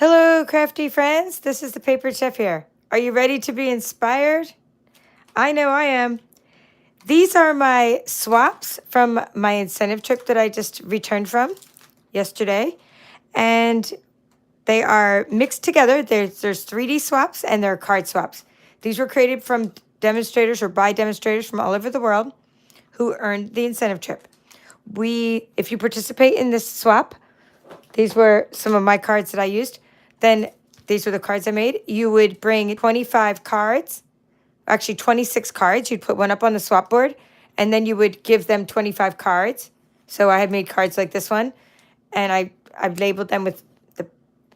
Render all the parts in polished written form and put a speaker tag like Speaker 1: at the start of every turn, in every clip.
Speaker 1: Hello, crafty friends. This is the Paper Chef here. Are you ready to be inspired? I know I am. These are my swaps from my incentive trip that I just returned from yesterday. And they are mixed together. There's 3D swaps and there are card swaps. These were created from demonstrators or by demonstrators from all over the world who earned the incentive trip. If you participate in this swap, these were some of my cards that I used. Then these were the cards I made. You would bring 25 cards, actually 26 cards. You'd put one up on the swap board, and then you would give them 25 cards. So I had made cards like this one, and I've labeled them with the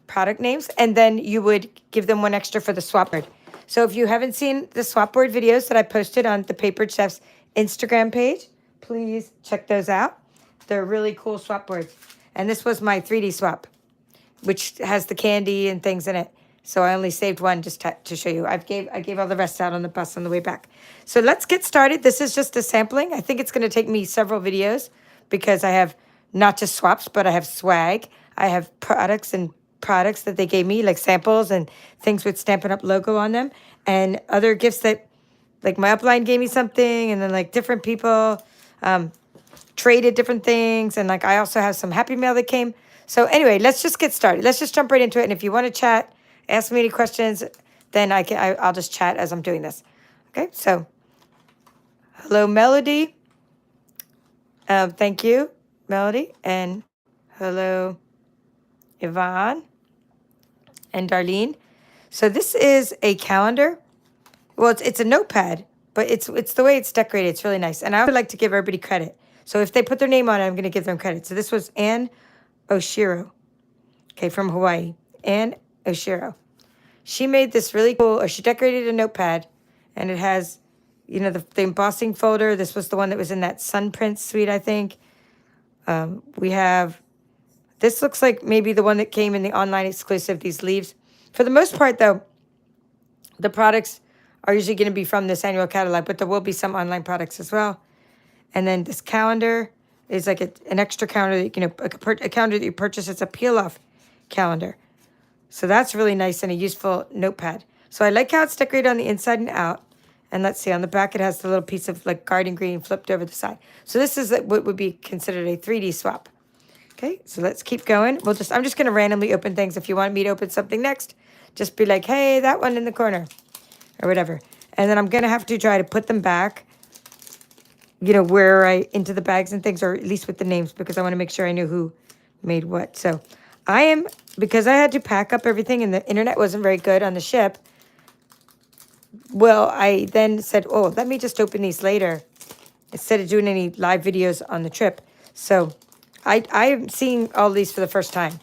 Speaker 1: product names, and then you would give them one extra for the swap board. So if you haven't seen the swap board videos that I posted on the Paper Chef's Instagram page, please check those out. They're really cool swap boards. And this was my 3D swap, which has the candy and things in it. So I only saved one just to show you. I gave all the rest out on the bus on the way back. So let's get started. This is just a sampling. I think it's going to take me several videos because I have not just swaps, but I have swag. I have products that they gave me, like samples and things with Stampin' Up! Logo on them. And other gifts that, like my upline gave me something, and then like different people traded different things, and like I also have some happy mail that came. So anyway, let's just get started. Let's just jump right into it. And if you want to chat, ask me any questions, then I'll just chat as I'm doing this. Okay, so hello, Melody. Thank you, Melody, and hello, Yvonne and Darlene. So this is a calendar. Well, it's a notepad, but it's the way it's decorated. It's really nice, and I would like to give everybody credit. So if they put their name on it, I'm going to give them credit. So this was Ann Oshiro, okay, from Hawaii. Ann Oshiro. She made this really cool, or she decorated a notepad, and it has, you know, the embossing folder. This was the one that was in that Sun Prince suite, I think. We have, this looks like maybe the one that came in the online exclusive, these leaves. For the most part, though, the products are usually going to be from this annual catalog, but there will be some online products as well. And then this calendar is like an extra calendar that, you know, a calendar that you purchase. It's a peel-off calendar. So that's really nice and a useful notepad. So I like how it's decorated on the inside and out. And let's see, on the back it has the little piece of like garden green flipped over the side. So this is what would be considered a 3D swap. Okay, so let's keep going. I'm just going to randomly open things. If you want me to open something next, just be like, hey, that one in the corner or whatever. And then I'm going to have to try to put them back, you know, into the bags and things, or at least with the names, because I want to make sure I knew who made what. So because I had to pack up everything and the internet wasn't very good on the ship. Well, I then said, oh, let me just open these later instead of doing any live videos on the trip. So I'm seeing all these for the first time.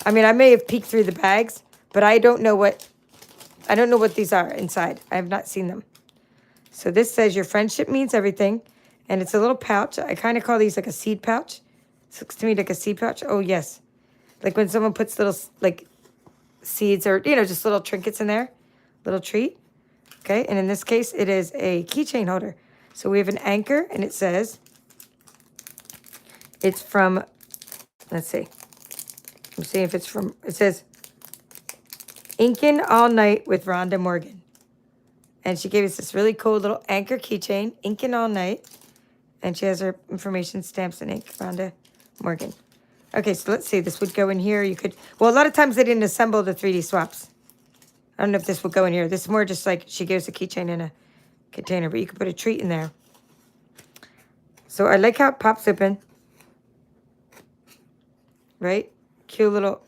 Speaker 1: I mean, I may have peeked through the bags, but I don't know what these are inside. I have not seen them. So this says your friendship means everything. And it's a little pouch. I kind of call these like a seed pouch. This looks to me like a seed pouch. Oh, yes. Like when someone puts little, like, seeds or, you know, just little trinkets in there. Little treat. Okay. And in this case, it is a keychain holder. So we have an anchor, and it says, it's from, let's see. I'm seeing if it's from, it says, Inkin' All Night with Rhonda Morgan. And she gave us this really cool little anchor keychain, Inkin' All Night. And she has her information, stamps, and ink, Rhonda Morgan. Okay, so let's see. This would go in here. You could, well, a lot of times they didn't assemble the 3D swaps. I don't know if this would go in here. This is more just like she gives a keychain in a container, but you could put a treat in there. So I like how it pops open. Right? Cute little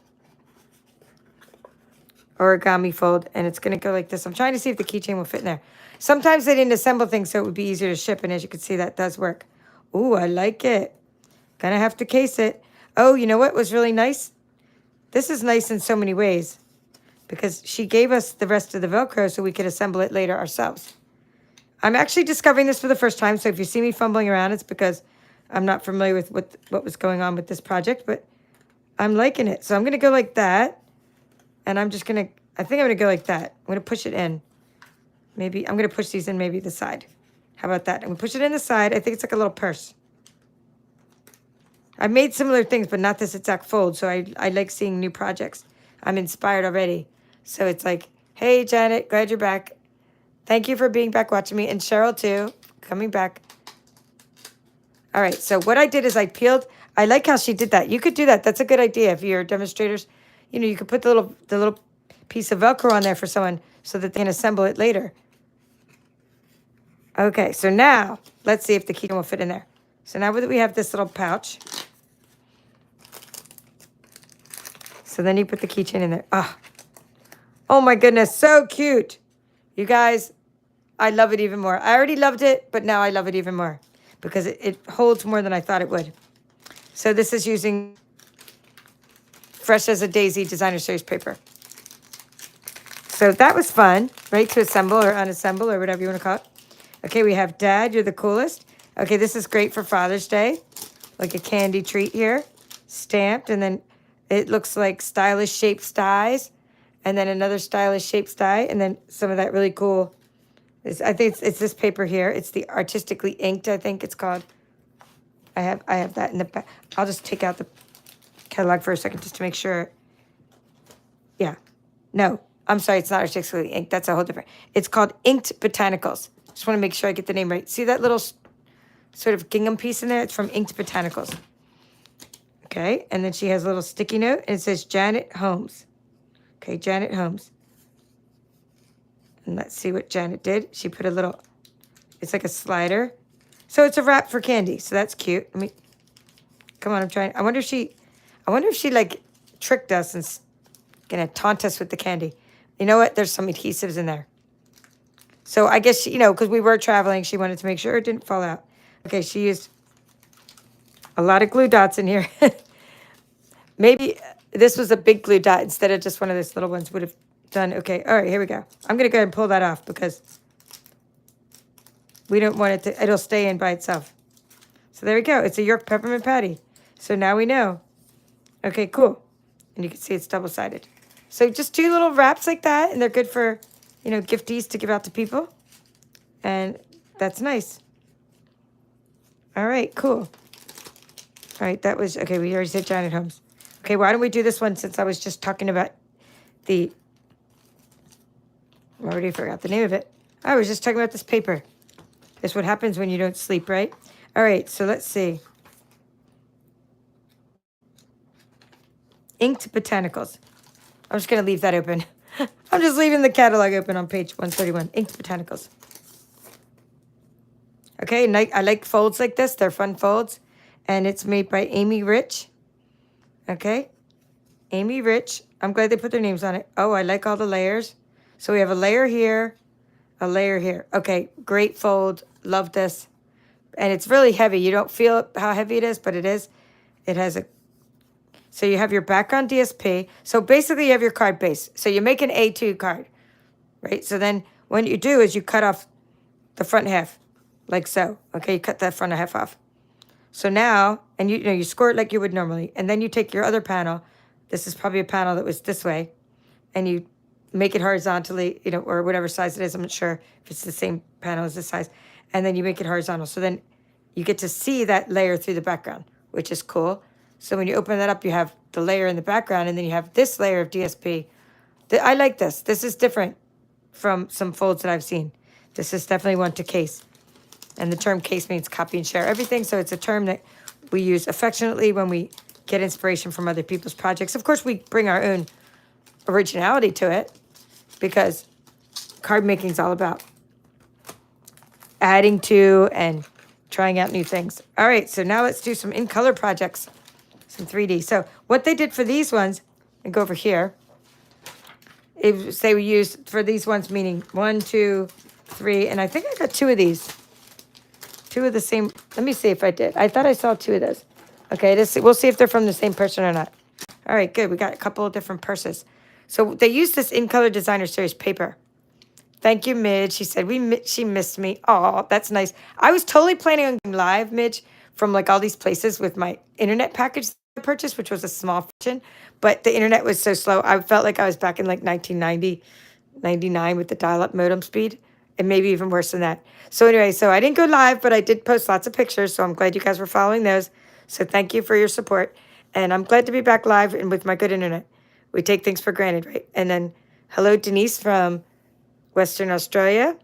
Speaker 1: origami fold, and it's going to go like this. I'm trying to see if the keychain will fit in there. Sometimes they didn't assemble things, so it would be easier to ship, and as you can see, that does work. Ooh, I like it. Gonna have to case it. Oh, you know what was really nice? This is nice in so many ways, because she gave us the rest of the Velcro so we could assemble it later ourselves. I'm actually discovering this for the first time, so if you see me fumbling around, it's because I'm not familiar with what was going on with this project, but I'm liking it. So I'm going to go like that, and I think I'm going to go like that. I'm going to push it in. Maybe I'm going to push these in maybe the side. How about that? I'm going to push it in the side. I think it's like a little purse. I've made similar things, but not this exact fold, so I like seeing new projects. I'm inspired already. So it's like, hey, Janet, glad you're back. Thank you for being back watching me. And Cheryl, too, coming back. All right, so what I did is I peeled. I like how she did that. You could do that. That's a good idea if you're demonstrators. You know, you could put the little piece of Velcro on there for someone so that they can assemble it later. Okay, so now let's see if the keychain will fit in there. So now that we have this little pouch, so then you put the keychain in there. Oh my goodness, so cute. You guys, I love it even more. I already loved it, but now I love it even more because it holds more than I thought it would. So this is using Fresh as a Daisy Designer Series paper. So that was fun, right? To assemble or unassemble or whatever you want to call it. Okay, we have Dad, you're the coolest. Okay, this is great for Father's Day. Like a candy treat here. Stamped, and then it looks like stylish shaped dies. And then another stylish shaped die. And then some of that really cool. I think it's this paper here. It's the artistically inked, I think it's called. I have that in the back. I'll just take out the catalog for a second just to make sure. Yeah. No, I'm sorry, it's not artistically inked. That's a whole different. It's called Inked Botanicals. Just want to make sure I get the name right. See that little sort of gingham piece in there? It's from Inked Botanicals. Okay, and then she has a little sticky note, and it says Janet Holmes. Okay, Janet Holmes. And let's see what Janet did. She put a little, it's like a slider. So it's a wrap for candy, so that's cute. Let me, come on, I'm trying. I wonder if she like tricked us and gonna taunt us with the candy. You know what? There's some adhesives in there. So I guess, you know, because we were traveling, she wanted to make sure it didn't fall out. Okay, she used a lot of glue dots in here. Maybe this was a big glue dot instead of just one of those little ones would have done. Okay, all right, here we go. I'm going to go ahead and pull that off because we don't want it to, it'll stay in by itself. So there we go. It's a York peppermint patty. So now we know. Okay, cool. And you can see it's double-sided. So just 2 little wraps like that, and they're good for, you know, gifties to give out to people. And that's nice. All right, cool. All right, that was, okay, we already said Janet Holmes. Okay, why don't we do this one since I was just talking about I already forgot the name of it. I was just talking about this paper. This is what happens when you don't sleep, right? All right, so let's see. Inked Botanicals. I'm just going to leave that open. I'm just leaving the catalog open on page 131. Inked Botanicals. Okay, and I like folds like this. They're fun folds. And it's made by Amy Rich. Okay, Amy Rich. I'm glad they put their names on it. Oh, I like all the layers. So we have a layer here, a layer here. Okay, great fold. Love this. And it's really heavy. You don't feel how heavy it is, but it is. It has a, so you have your background DSP. So basically you have your card base. So you make an A2 card, right? So then what you do is you cut off the front half, like so. Okay, you cut that front half off. So now, and you know, you score it like you would normally, and then you take your other panel. This is probably a panel that was this way, and you make it horizontally, you know, or whatever size it is. I'm not sure if it's the same panel as this size. And then you make it horizontal. So then you get to see that layer through the background, which is cool. So when you open that up, you have the layer in the background, and then you have this layer of DSP. I like this. This is different from some folds that I've seen. This is definitely one to case. And the term case means copy and share everything. So it's a term that we use affectionately when we get inspiration from other people's projects. Of course, we bring our own originality to it because card making is all about adding to and trying out new things. All right, so now let's do some in-color projects, some 3D. So what they did for these ones, and go over here, they used for these ones, meaning 1, 2, 3, and I think I got 2 of these. 2 of the same. Let me see if I did. I thought I saw 2 of those. Okay, we'll see if they're from the same person or not. All right, good. We got a couple of different purses. So they used this In Color Designer Series paper. Thank you, Midge. She said she missed me. Oh, that's nice. I was totally planning on going live, Midge, from like all these places with my internet package that I purchased, which was a small fortune. But the internet was so slow. I felt like I was back in like 1990, 99 with the dial-up modem speed. And maybe even worse than that. So anyway, so I didn't go live, but I did post lots of pictures. So I'm glad you guys were following those. So thank you for your support. And I'm glad to be back live and with my good internet. We take things for granted, right? And then, hello, Denise from Western Australia.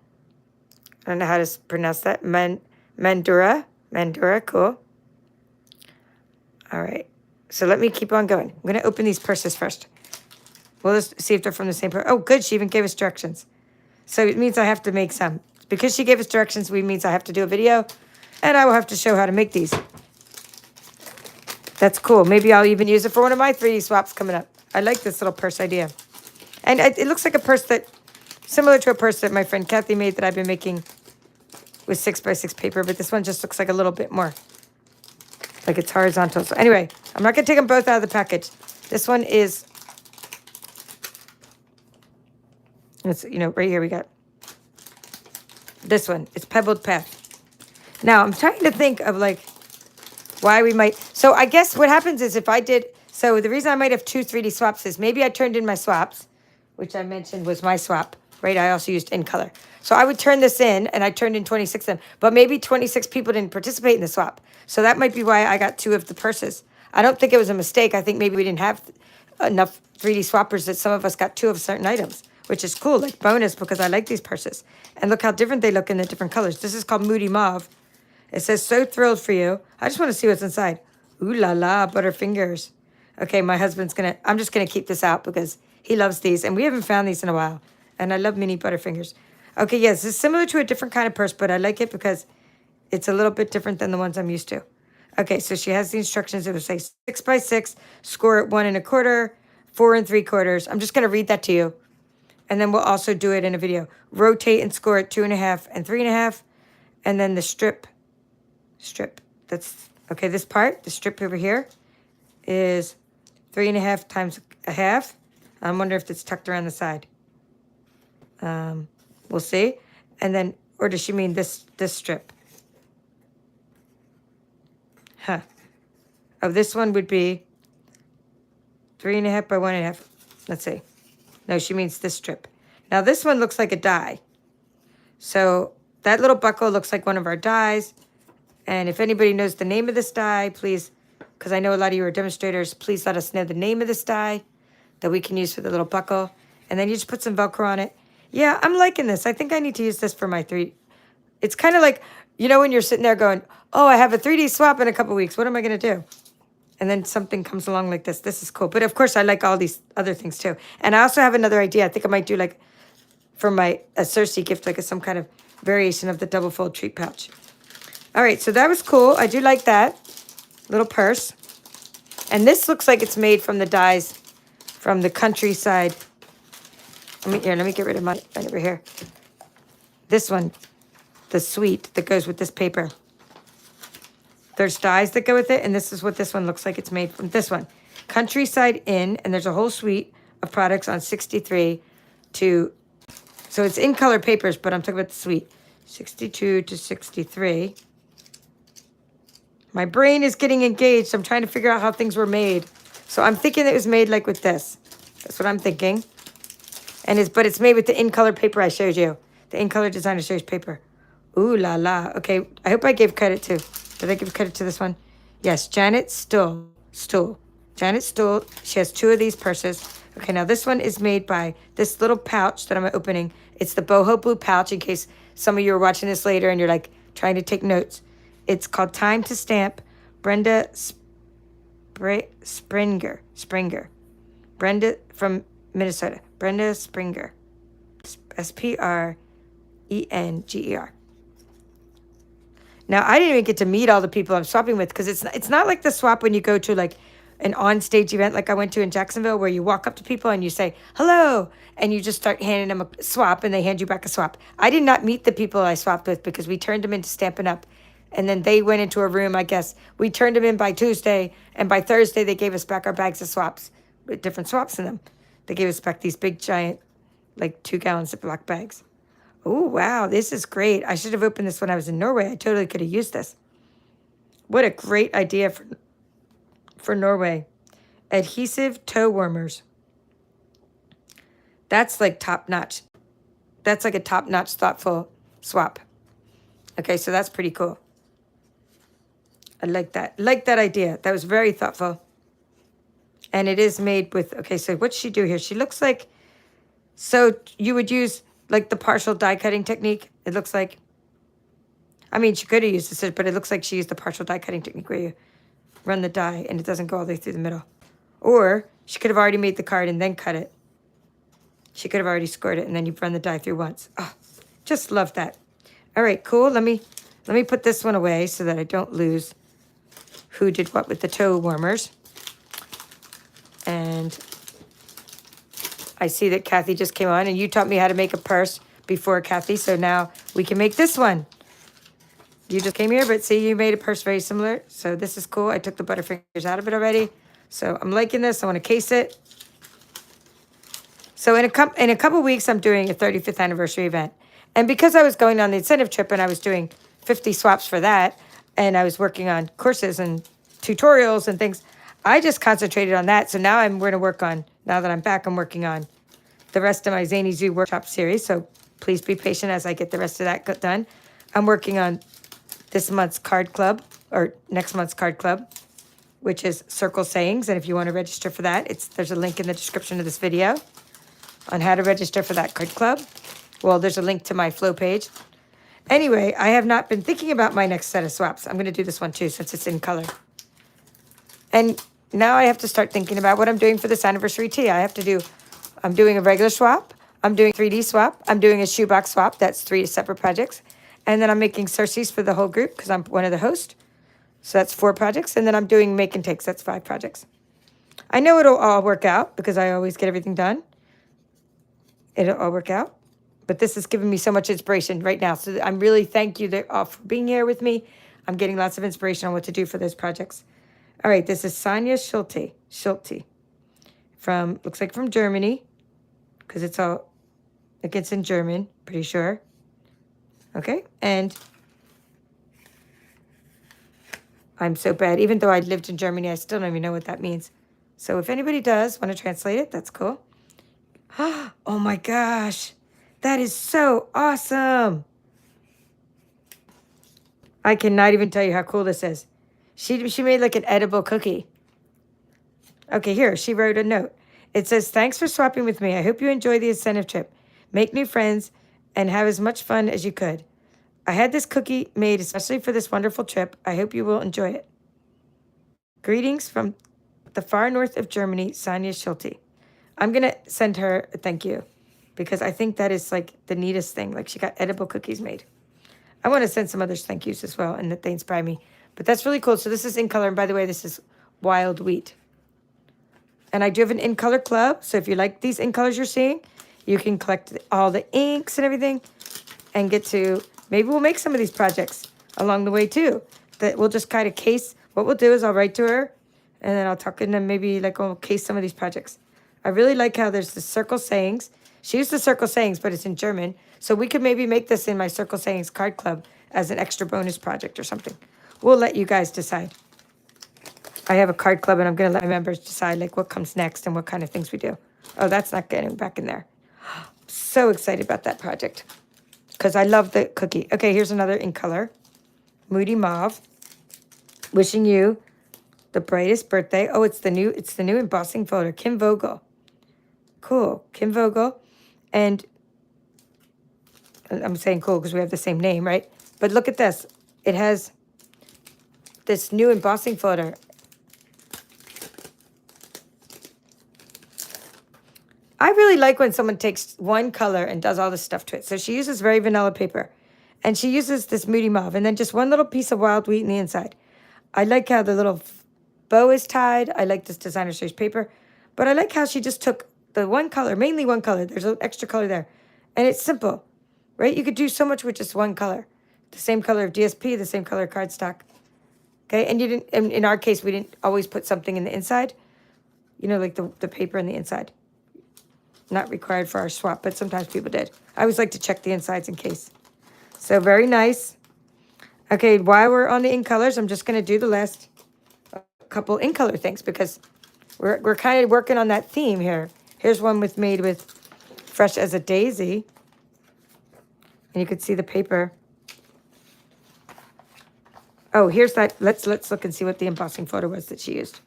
Speaker 1: I don't know how to pronounce that. Mandura. Mandura, cool. All right. So let me keep on going. I'm going to open these purses first. We'll just see if they're from the same person. Oh, good. She even gave us directions. So it means I have to make some. Because she gave us directions, it means I have to do a video. And I will have to show how to make these. That's cool. Maybe I'll even use it for one of my 3D swaps coming up. I like this little purse idea. And it looks like a purse that, similar to a purse that my friend Kathy made that I've been making with 6x6 paper. But this one just looks like a little bit more. Like it's horizontal. So anyway, I'm not going to take them both out of the package. This one is, it's, you know, right here we got this one. It's Pebbled Path. Now, I'm trying to think of like why we might. So I guess what happens is if I did, so the reason I might have 2 3D swaps is maybe I turned in my swaps, which I mentioned was my swap, right? I also used in color. So I would turn this in and I turned in 26 of them, but maybe 26 people didn't participate in the swap. So that might be why I got 2 of the purses. I don't think it was a mistake. I think maybe we didn't have enough 3D swappers that some of us got 2 of certain items, which is cool, like bonus because I like these purses. And look how different they look in the different colors. This is called Moody Mauve. It says, so thrilled for you. I just want to see what's inside. Ooh la la, Butterfingers. Okay, my husband's I'm just going to keep this out because he loves these. And we haven't found these in a while. And I love mini Butterfingers. Okay, yes, it's similar to a different kind of purse, but I like it because it's a little bit different than the ones I'm used to. Okay, so she has the instructions. It will say 6x6, score at 1 1/4, 4 3/4. I'm just going to read that to you. And then we'll also do it in a video. Rotate and score at 2 1/2 and 3 1/2. And then the strip. That's, okay, this part, the strip over here, is 3 1/2 times 1/2. I wonder if it's tucked around the side. We'll see. And then, or does she mean this strip? Huh. Oh, this one would be 3 1/2 by 1 1/2. Let's see. No, she means this strip. Now, this one looks like a die. So that little buckle looks like one of our dies. And if anybody knows the name of this die, please, because I know a lot of you are demonstrators, please let us know the name of this die that we can use for the little buckle. And then you just put some Velcro on it. Yeah, I'm liking this. I think I need to use this for my 3. It's kind of like, you know, when you're sitting there going, oh, I have a 3D swap in a couple weeks. What am I going to do? And then something comes along like this. This is cool. But of course, I like all these other things too. And I also have another idea. I think I might do like for my Cersei gift, like some kind of variation of the double fold treat pouch. All right, so that was cool. I do like that little purse. And this looks like it's made from the dies from the countryside. Let me get rid of my right over here. This one, the suite that goes with this paper. There's dies that go with it, and this is what this one looks like. It's made from this one. Countryside Inn, and there's a whole suite of products on 63 to, so it's in color papers, but I'm talking about the suite. 62 to 63. My brain is getting engaged. I'm trying to figure out how things were made. So I'm thinking it was made like with this. That's what I'm thinking. But it's made with the in-color paper I showed you. The in-color designer series paper. Ooh la la. Okay, I hope I gave credit to. Did I give credit to this one? Yes, Janet Stool. Janet Stool. She has 2 of these purses. Okay, now this one is made by this little pouch that I'm opening. It's the boho blue pouch in case some of you are watching this later and you're like trying to take notes. It's called Time to Stamp. Brenda Springer. Brenda from Minnesota. Brenda Springer. Springer. Now, I didn't even get to meet all the people I'm swapping with because it's not like the swap when you go to like an on-stage event like I went to in Jacksonville where you walk up to people and you say, hello, and you just start handing them a swap and they hand you back a swap. I did not meet the people I swapped with because we turned them into Stampin' Up! And then they went into a room, I guess. We turned them in by Tuesday, and by Thursday they gave us back our bags of swaps with different swaps in them. They gave us back these big, giant, like 2-gallon Ziploc bags. Oh, wow, this is great. I should have opened this when I was in Norway. I totally could have used this. What a great idea for Norway. Adhesive toe warmers. That's like top-notch. That's like a top-notch, thoughtful swap. Okay, so that's pretty cool. I like that. Like that idea. That was very thoughtful. And it is made with, okay, so what's she do here? She looks like, so you would use like the partial die cutting technique. It looks like, I mean, she could have used this, but it looks like she used the partial die cutting technique where you run the die and it doesn't go all the way through the middle. Or she could have already made the card and then cut it. She could have already scored it and then you run the die through once. Oh, just love that. All right, cool. Let me put this one away so that I don't lose who did what with the toe warmers. And I see that Kathy just came on and you taught me how to make a purse before, Kathy. So now we can make this one. You just came here, but see, you made a purse very similar. So this is cool. I took the Butterfingers out of it already. So I'm liking this. I want to case it. So in a couple weeks, I'm doing a 35th anniversary event. And because I was going on the incentive trip and I was doing 50 swaps for that, and I was working on courses and tutorials and things, I just concentrated on that. So now I'm going to work on, now that I'm back, I'm working on the rest of my Zany Zoo workshop series. So please be patient as I get the rest of that done. I'm working on this month's card club, or next month's card club, which is Circle Sayings. And if you want to register for that, there's a link in the description of this video on how to register for that card club. Well, there's a link to my flow page. Anyway, I have not been thinking about my next set of swaps. I'm going to do this one too, since it's in color. And now I have to start thinking about what I'm doing for this anniversary tea. I'm doing a regular swap. I'm doing 3D swap. I'm doing a shoebox swap. That's 3 separate projects. And then I'm making Circes for the whole group because I'm one of the hosts. So that's 4 projects. And then I'm doing make and takes. That's 5 projects. I know it'll all work out because I always get everything done. It'll all work out. But this is giving me so much inspiration right now. So I'm really thank you all for being here with me. I'm getting lots of inspiration on what to do for those projects. All right, this is Sonia Schulte from, looks like from Germany, because it's in German, pretty sure. Okay, and I'm so bad. Even though I lived in Germany, I still don't even know what that means. So if anybody does want to translate it, that's cool. Oh my gosh, that is so awesome. I cannot even tell you how cool this is. She made like an edible cookie. Okay, here, she wrote a note. It says, thanks for swapping with me. I hope you enjoy the incentive trip. Make new friends and have as much fun as you could. I had this cookie made especially for this wonderful trip. I hope you will enjoy it. Greetings from the far north of Germany, Sonia Schulte. I'm going to send her a thank you because I think that is like the neatest thing. Like she got edible cookies made. I want to send some others thank yous as well and that they inspire me. But that's really cool. So this is in color. And by the way, this is wild wheat. And I do have an in color club. So if you like these in colors you're seeing, you can collect all the inks and everything and get to, maybe we'll make some of these projects along the way too. That we'll just kind of case, what we'll do is I'll write to her and then I'll talk and then maybe like we'll case some of these projects. I really like how there's the circle sayings. She used the circle sayings, but it's in German. So we could maybe make this in my circle sayings card club as an extra bonus project or something. We'll let you guys decide. I have a card club and I'm going to let my members decide like what comes next and what kind of things we do. Oh, that's not getting back in there. So excited about that project because I love the cookie. Okay, here's another in color. Moody Mauve. Wishing you the brightest birthday. Oh, it's the new embossing folder. Kim Vogel. Cool. Kim Vogel. And I'm saying cool because we have the same name, right? But look at this. It has this new embossing folder. I really like when someone takes one color and does all this stuff to it. So she uses very vanilla paper. And she uses this Moody Mauve. And then just one little piece of wild wheat in the inside. I like how the little bow is tied. I like this designer series paper. But I like how she just took the one color, mainly one color. There's an extra color there. And it's simple, right? You could do so much with just one color. The same color of DSP, the same color of cardstock. Okay, and you didn't, in our case, we didn't always put something in the inside. You know, like the paper in the inside. Not required for our swap, but sometimes people did. I always like to check the insides in case. So very nice. Okay, while we're on the in colors, I'm just going to do the last couple in color things because we're kind of working on that theme here. Here's one made with Fresh as a Daisy. And you can see the paper. Oh, here's that. Let's look and see what the embossing photo was that she used.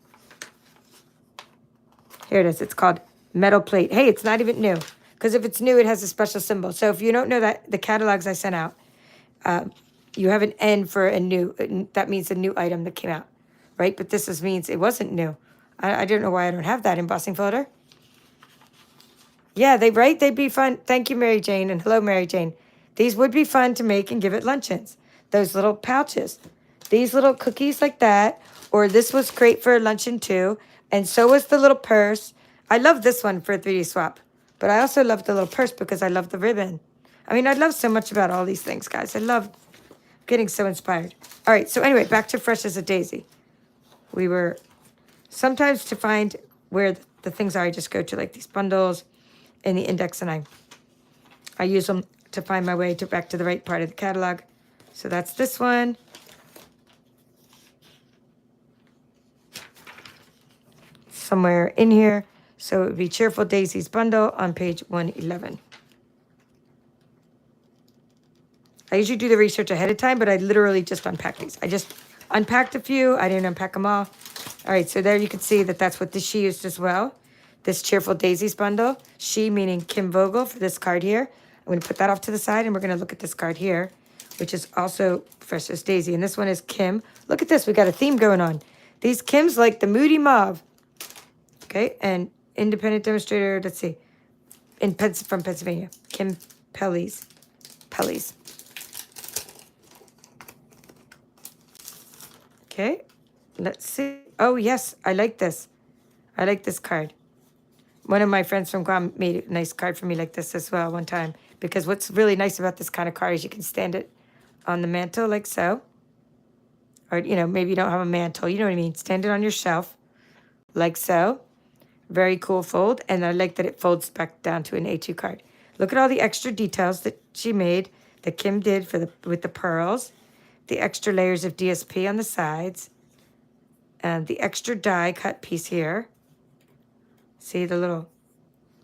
Speaker 1: Here it is. It's called Metal Plate. Hey, it's not even new. Because if it's new, it has a special symbol. So if you don't know that, the catalogs I sent out, you have an N for a new. That means a new item that came out, right? But means it wasn't new. I don't know why I don't have that embossing folder. Yeah, they'd be fun. Thank you, Mary Jane, and hello, Mary Jane. These would be fun to make and give at luncheons. Those little pouches. These little cookies like that. Or this was great for a luncheon too. And so was the little purse. I love this one for a 3D swap. But I also love the little purse because I love the ribbon. I mean, I love so much about all these things, guys. I love getting so inspired. All right, so anyway, back to Fresh as a Daisy. We were sometimes to find where the things are, I just go to like these bundles in the index, and I use them to find my way back to the right part of the catalog. So that's this one. Somewhere in here. So it would be Cheerful Daisy's bundle on page 111. I usually do the research ahead of time, but I literally just unpacked these. I just unpacked a few. I didn't unpack them all. All right, so there you can see that that's what she used as well. This Cheerful Daisies bundle. She meaning Kim Vogel for this card here. I'm going to put that off to the side, and we're going to look at this card here, which is also Fresh as Daisy. And this one is Kim. Look at this. We got a theme going on. These Kims like the Moody Mauve. Okay, and independent demonstrator, let's see, from Pennsylvania. Kim Pellies. Okay, let's see. Oh, yes, I like this. I like this card. One of my friends from Guam made a nice card for me like this as well one time. Because what's really nice about this kind of card is you can stand it on the mantle like so. Or, you know, maybe you don't have a mantle. You know what I mean? Stand it on your shelf like so. Very cool fold. And I like that it folds back down to an A2 card. Look at all the extra details that she made, that Kim did with the pearls. The extra layers of DSP on the sides. And the extra die cut piece here. See the little,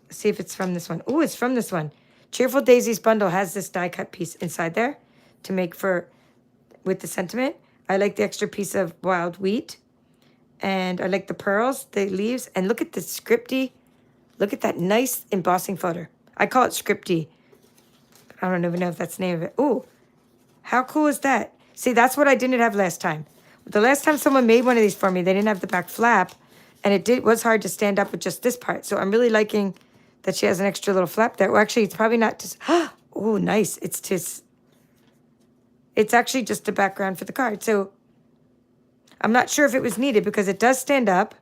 Speaker 1: see if it's from this one. Oh, it's from this one. Cheerful Daisy's bundle has this die cut piece inside there to make for, with the sentiment. I like the extra piece of wild wheat. And I like the pearls, the leaves. And look at the scripty. Look at that nice embossing folder. I call it scripty. I don't even know if that's the name of it. Oh, how cool is that? See, that's what I didn't have last time. The last time someone made one of these for me, they didn't have the back flap. And it was hard to stand up with just this part. So I'm really liking that she has an extra little flap there. Well, actually, it's probably not just... Oh, nice. It's actually just a background for the card. So I'm not sure if it was needed because it does stand up.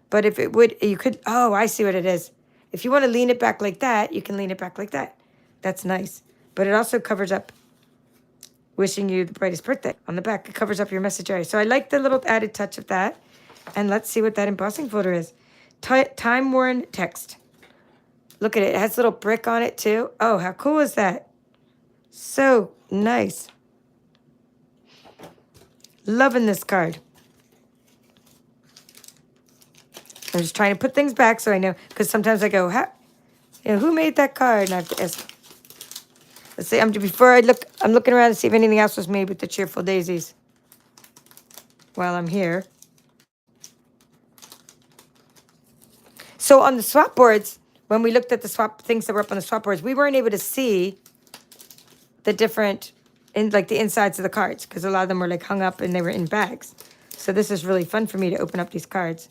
Speaker 1: But if it would, you could... Oh, I see what it is. If you want to lean it back like that, you can lean it back like that. That's nice. But it also covers up wishing you the brightest birthday on the back. It covers up your message area. So I like the little added touch of that. And let's see what that embossing folder is. Time-worn text. Look at it. It has a little brick on it, too. Oh, how cool is that? So nice. Loving this card. I'm just trying to put things back so I know. Because sometimes I go, who made that card? And I have to ask. Let's see. I'm looking around to see if anything else was made with the Cheerful Daisies while I'm here. So on the swap boards, when we looked at the swap things that were up on the swap boards, we weren't able to see the different, like the insides of the cards, because a lot of them were like hung up and they were in bags. So this is really fun for me to open up these cards.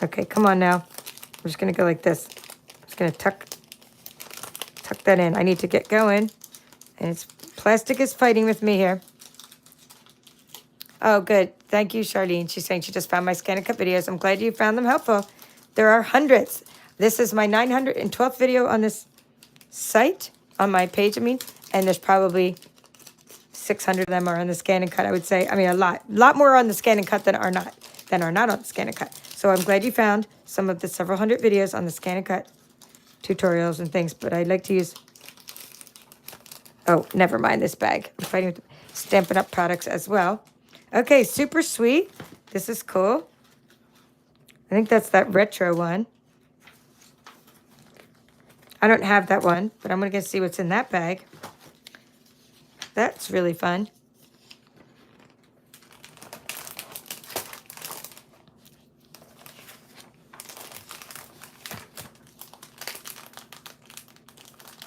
Speaker 1: Okay, come on now. I'm just gonna go like this. I'm just gonna tuck that in. I need to get going, and plastic is fighting with me here. Oh, good. Thank you, Charlene. She's saying she just found my Scan and Cut videos. I'm glad you found them helpful. There are hundreds. This is my 912th video on this site, on my page, and there's probably 600 of them are on the Scan and Cut, I would say. I mean, a lot more on the Scan and Cut than are not on the Scan and Cut. So I'm glad you found some of the several hundred videos on the Scan and Cut tutorials and things, but I'd like to use, oh, never mind this bag. I'm fighting with Stampin' Up! Products as well. Okay, super sweet. This is cool. I think that's that retro one. I don't have that one, but I'm going to go see what's in that bag. That's really fun.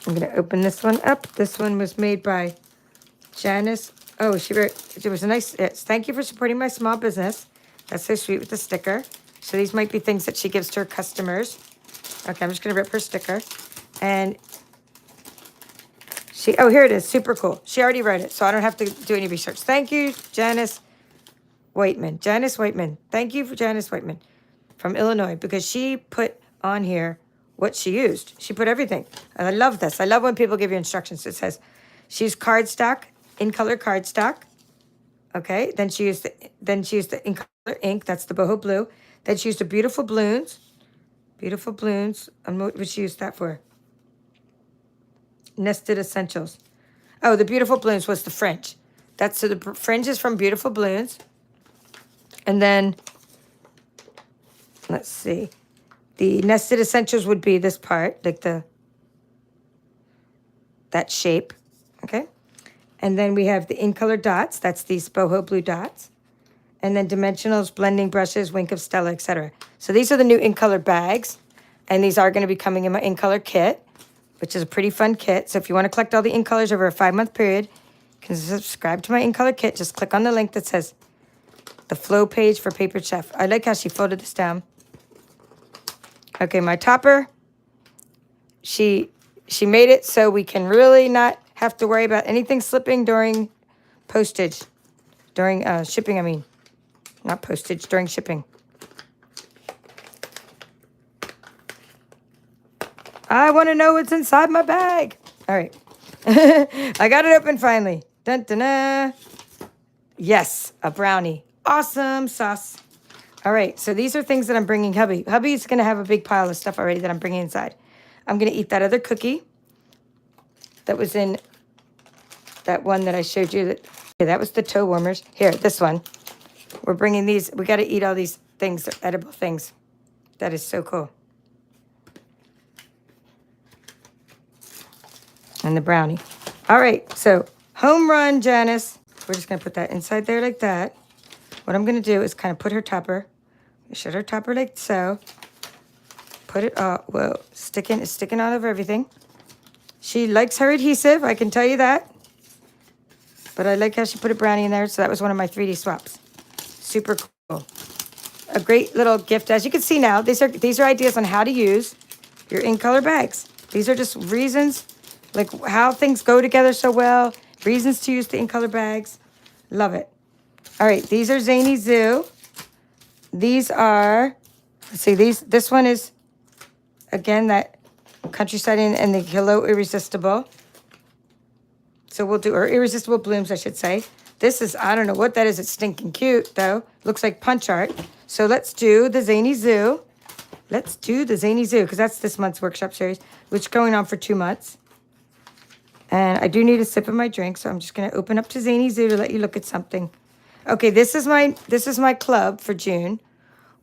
Speaker 1: I'm going to open this one up. This one was made by Janice. Oh, she wrote, it was a nice, yes, thank you for supporting my small business. That's so sweet with the sticker. So these might be things that she gives to her customers. Okay, I'm just going to rip her sticker. And she, oh, here it is. Super cool. She already wrote it, so I don't have to do any research. Thank you, Janice Whiteman. Janice Whiteman. Thank you for Janice Whiteman from Illinois, because she put on here what she used. She put everything. And I love this. I love when people give you instructions. It says she used cardstock, in color cardstock. Okay. Then she used the in color ink. That's the boho blue. Then she used the beautiful balloons. Beautiful balloons. What would she use that for? Nested Essentials. Oh, the beautiful balloons was the fringe. That's so the fringe is from Beautiful Balloons. And then let's see. The Nested Essentials would be this part, like that shape. Okay. And then we have the in color dots. That's these boho blue dots. And then dimensionals, blending brushes, Wink of Stella, etc. So these are the new in color bags. And these are going to be coming in my in color kit, which is a pretty fun kit. So if you want to collect all the in colors over a 5-month period, you can subscribe to my in color kit. Just click on the link that says the flow page for Paper Chef. I like how she folded this down. Okay, my topper, she made it so we can really not have to worry about anything slipping during postage, during shipping, I mean. Not postage, during shipping. I want to know what's inside my bag. All right. I got it open finally. Dun, dun, dun. Yes, a brownie. Awesome sauce. All right, so these are things that I'm bringing hubby. Hubby's going to have a big pile of stuff already that I'm bringing inside. I'm going to eat that other cookie that was in that one that I showed you. That was the toe warmers. Here, this one. We're bringing these. We got to eat all these things, edible things. That is so cool. And the brownie. All right, so home run, Janice. We're just going to put that inside there like that. What I'm going to do is kind of put her topper. Shut her topper like so. Put it, whoa, it's sticking all over everything. She likes her adhesive, I can tell you that. But I like how she put a brownie in there, so that was one of my 3D swaps. Super cool. A great little gift. As you can see now, these are ideas on how to use your in-color bags. These are just reasons, like how things go together so well, reasons to use the in-color bags. Love it. All right, these are Zany Zoo. These are, let's see, this one is, again, that Countryside Inn and the Hello Irresistible. So we'll do, or Irresistible Blooms, I should say. This is, I don't know what that is. It's stinking cute, though. Looks like punch art. So let's do the Zany Zoo. Let's do the Zany Zoo, because that's this month's workshop series, which is going on for 2 months. And I do need a sip of my drink, so I'm just going to open up to Zany Zoo to let you look at something. Okay, this is my club for June.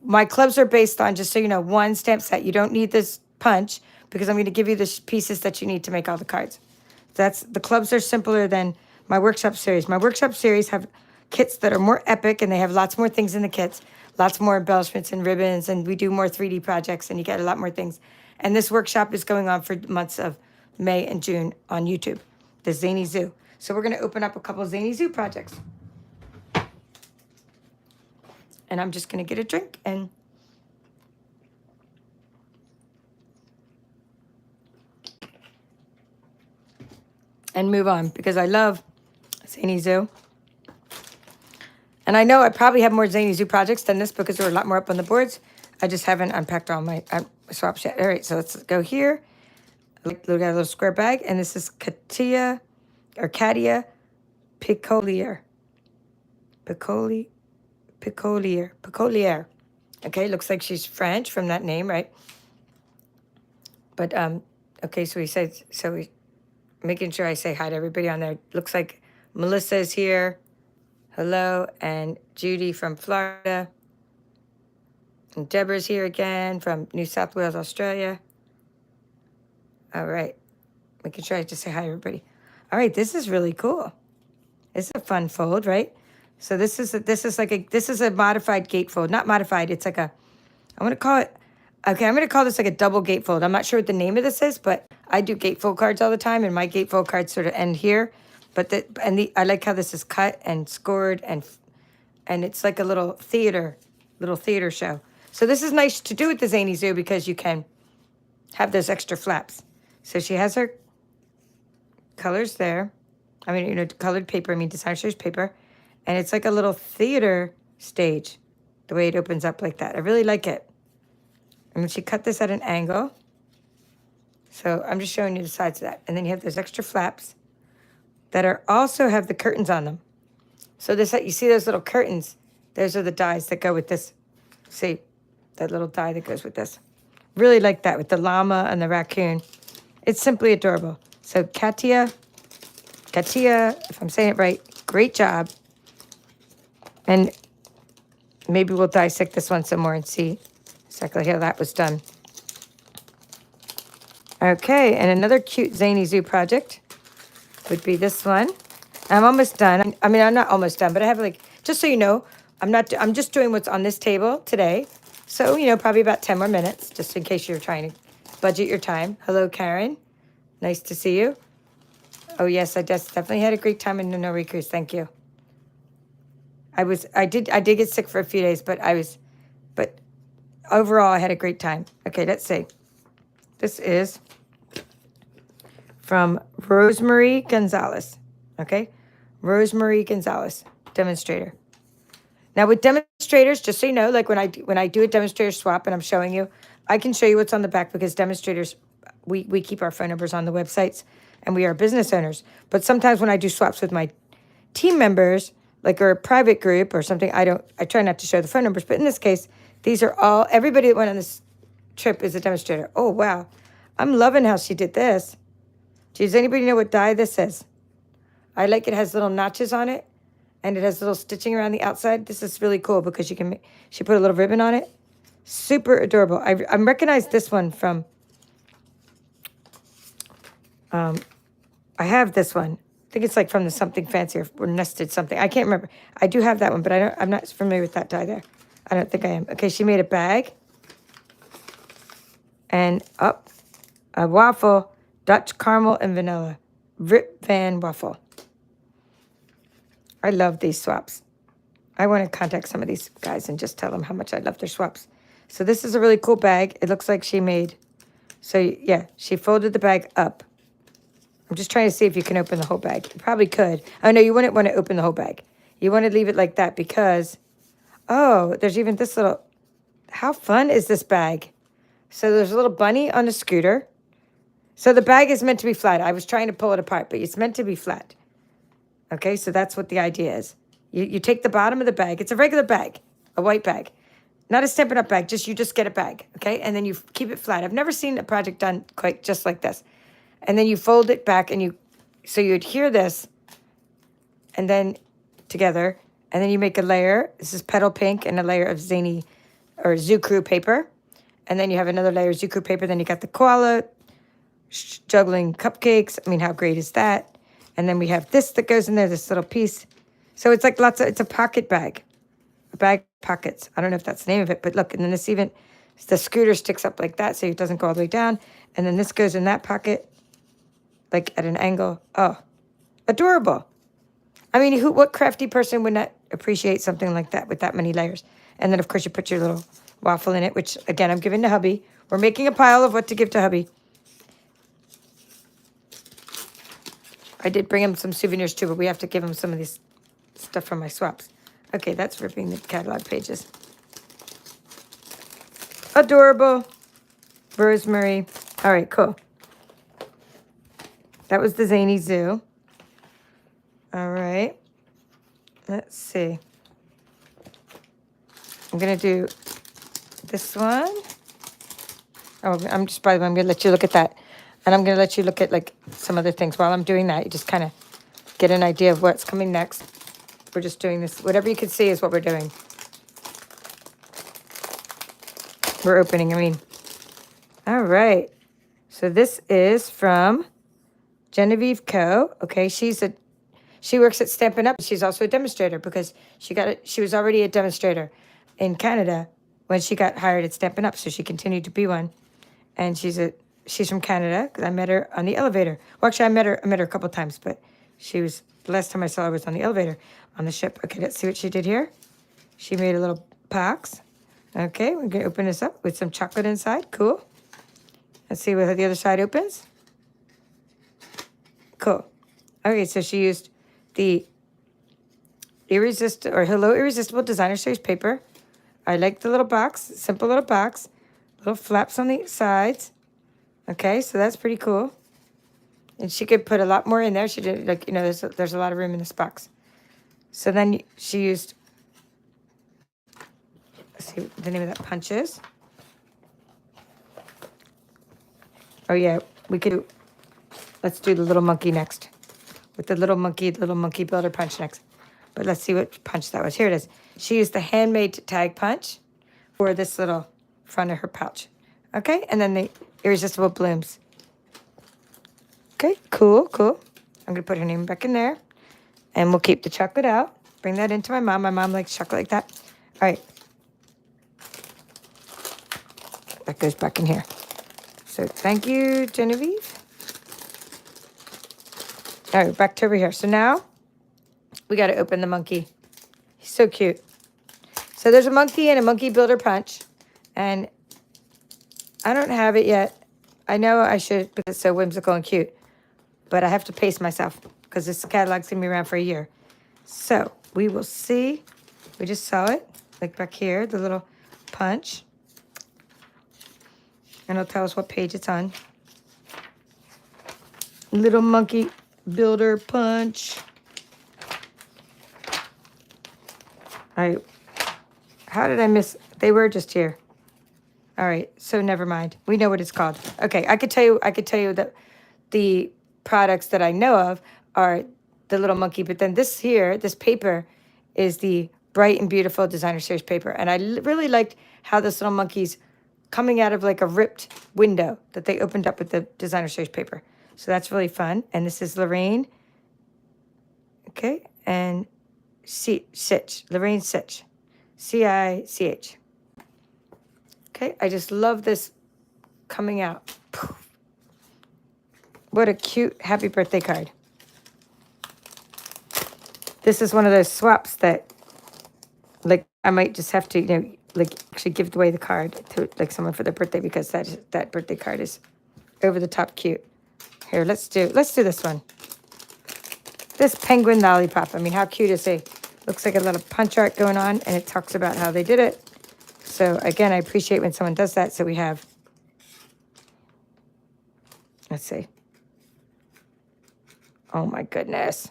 Speaker 1: My clubs are based on, just so you know, one stamp set. You don't need this punch, because I'm going to give you the pieces that you need to make all the cards. The clubs are simpler than my workshop series. My workshop series have kits that are more epic, and they have lots more things in the kits, lots more embellishments and ribbons, and we do more 3D projects, and you get a lot more things. And this workshop is going on for months of May and June on YouTube, the Zany Zoo. So we're going to open up a couple of Zany Zoo projects. And I'm just going to get a drink and move on, because I love Zany Zoo. And I know I probably have more Zany Zoo projects than this, because there are a lot more up on the boards. I just haven't unpacked all my swaps yet. All right, so let's go here. Look at a little square bag, and this is Katia Picolier. Picolier. Okay, looks like she's French from that name, right? But okay, so making sure I say hi to everybody on there. Looks like Melissa is here. Hello, and Judy from Florida. And Deborah's here again from New South Wales, Australia. All right, making sure I just say hi to everybody. All right, this is really cool. It's a fun fold, right? So this is a modified gatefold. Not modified. It's like I want to call it Okay, I'm going to call this like a double gatefold. I'm not sure what the name of this is, but I do gatefold cards all the time, and my gatefold cards sort of end here. But I like how this is cut and scored, and it's like a little theater show. So this is nice to do with the Zany Zoo because you can have those extra flaps. So she has her colors there. I mean, colored paper. I mean, designer series paper, and it's like a little theater stage, the way it opens up like that. I really like it. And she cut this at an angle. So I'm just showing you the sides of that. And then you have those extra flaps that are also have the curtains on them. So this, you see those little curtains? Those are the dies that go with this. See, that little die that goes with this. Really like that with the llama and the raccoon. It's simply adorable. So Katia, if I'm saying it right, great job. And maybe we'll dissect this one some more and see exactly how that was done. Okay, and another cute Zany Zoo project would be this one. I'm almost done. I mean, I'm not almost done, but I have just so you know, I'm just doing what's on this table today. So, probably about 10 more minutes, just in case you're trying to budget your time. Hello, Karen. Nice to see you. Oh, yes, I just definitely had a great time in the Nori Cruise. Thank you. I did get sick for a few days, but overall, I had a great time. Okay, let's see. This is from Rosemary Gonzalez. Okay, Rosemary Gonzalez, demonstrator. Now with demonstrators, just so you know, like when I do a demonstrator swap and I'm showing you, I can show you what's on the back because demonstrators, we keep our phone numbers on the websites and we are business owners. But sometimes when I do swaps with my team members, like or a private group or something, I try not to show the phone numbers. But in this case, these are everybody that went on this trip is a demonstrator. Oh, wow. I'm loving how she did this. Does anybody know what die this is? I like it has little notches on it, and it has little stitching around the outside. This is really cool because she put a little ribbon on it. Super adorable. I recognize this one from, I have this one. I think it's like from the Something Fancier or Nested something. I can't remember. I do have that one, but I'm not familiar with that die there. I don't think I am. Okay, she made a bag. And a waffle, Dutch caramel and vanilla. Rip Van waffle. I love these swaps. I want to contact some of these guys and just tell them how much I love their swaps. So this is a really cool bag. It looks like she made, so yeah, she folded the bag up. I'm just trying to see if you can open the whole bag. You probably could. Oh, no, you wouldn't want to open the whole bag. You want to leave it like that because, oh, there's even this little, how fun is this bag? So there's a little bunny on a scooter. So the bag is meant to be flat. I was trying to pull it apart, but it's meant to be flat. Okay, so that's what the idea is. You take the bottom of the bag. It's a regular bag, a white bag. Not a Stampin' Up bag, you just get a bag, okay? And then you keep it flat. I've never seen a project done quite just like this. And then you fold it back and so you adhere this and then together. And then you make a layer. This is petal pink and a layer of Zany or Zoo Crew paper. And then you have another layer of Zoo Crew paper. Then you got the koala juggling cupcakes. I mean, how great is that? And then we have this that goes in there, this little piece. So it's like it's a pocket bag. A bag of pockets. I don't know if that's the name of it, but look, and then the scooter sticks up like that so it doesn't go all the way down. And then this goes in that pocket, like at an angle. Oh, adorable. I mean, what crafty person would not appreciate something like that with that many layers? And then, of course, you put your little waffle in it, which, again, I'm giving to hubby. We're making a pile of what to give to hubby. I did bring him some souvenirs, too, but we have to give him some of this stuff from my swaps. Okay, that's ripping the catalog pages. Adorable. Rosemary. All right, cool. That was the Zany Zoo. All right. Let's see. I'm going to do this one. Oh, by the way, I'm going to let you look at that. And I'm going to let you look at, some other things. While I'm doing that, you just kind of get an idea of what's coming next. We're just doing this. Whatever you can see is what we're doing. We're opening, All right. So this is from Genevieve Co. Okay, she works at Stampin' Up. She's also a demonstrator because she was already a demonstrator in Canada when she got hired at Stampin' Up, so she continued to be one. And she's from Canada, because I met her on the elevator. Well, actually, I met her a couple times, but she was, the last time I saw her was on the elevator on the ship. Okay, let's see what she did here. She made a little box. Okay, we're going to open this up with some chocolate inside. Cool. Let's see what the other side opens. Cool. Okay, so she used the Hello Irresistible Designer Series paper. I like the little box, simple little box, little flaps on the sides. Okay, so that's pretty cool. And she could put a lot more in there. She did, like, you know, there's a lot of room in this box. So then she used, let's see what the name of that punch is. Oh yeah, we could, let's do the little monkey next. With the little monkey builder punch next. But let's see what punch that was. Here it is. She used the handmade tag punch for this little front of her pouch. Okay, and then the irresistible blooms. Okay, cool, cool. I'm gonna put her name back in there. And we'll keep the chocolate out. Bring that into my mom. My mom likes chocolate like that. All right. That goes back in here. So thank you, Genevieve. All right, back to over here. So now we got to open the monkey. He's so cute. So there's a monkey and a monkey builder punch. And I don't have it yet. I know I should because it's so whimsical and cute. But I have to pace myself because this catalog's going to be around for a year. So we will see. We just saw it. Like back here, the little punch. And it'll tell us what page it's on. Little monkey builder punch. All right. How did I miss? They were just here. All right. So never mind. We know what it's called. Okay. I could tell you that the products that I know of are the little monkey, but then this paper is the Bright and Beautiful Designer Series paper. And I really liked how this little monkey's coming out of like a ripped window that they opened up with the Designer Series paper. So that's really fun. And this is Lorraine. Okay. And Sitch. Lorraine Sitch. C-I-C-H. Okay. I just love this coming out. What a cute happy birthday card. This is one of those swaps that, like, I might just have to, you know, like, actually give away the card to, like, someone for their birthday because that birthday card is over the top cute. Here, let's do this one. This penguin lollipop. I mean, how cute is it? Looks like a little punch art going on, and it talks about how they did it. So, again, I appreciate when someone does that. So we have, let's see. Oh, my goodness.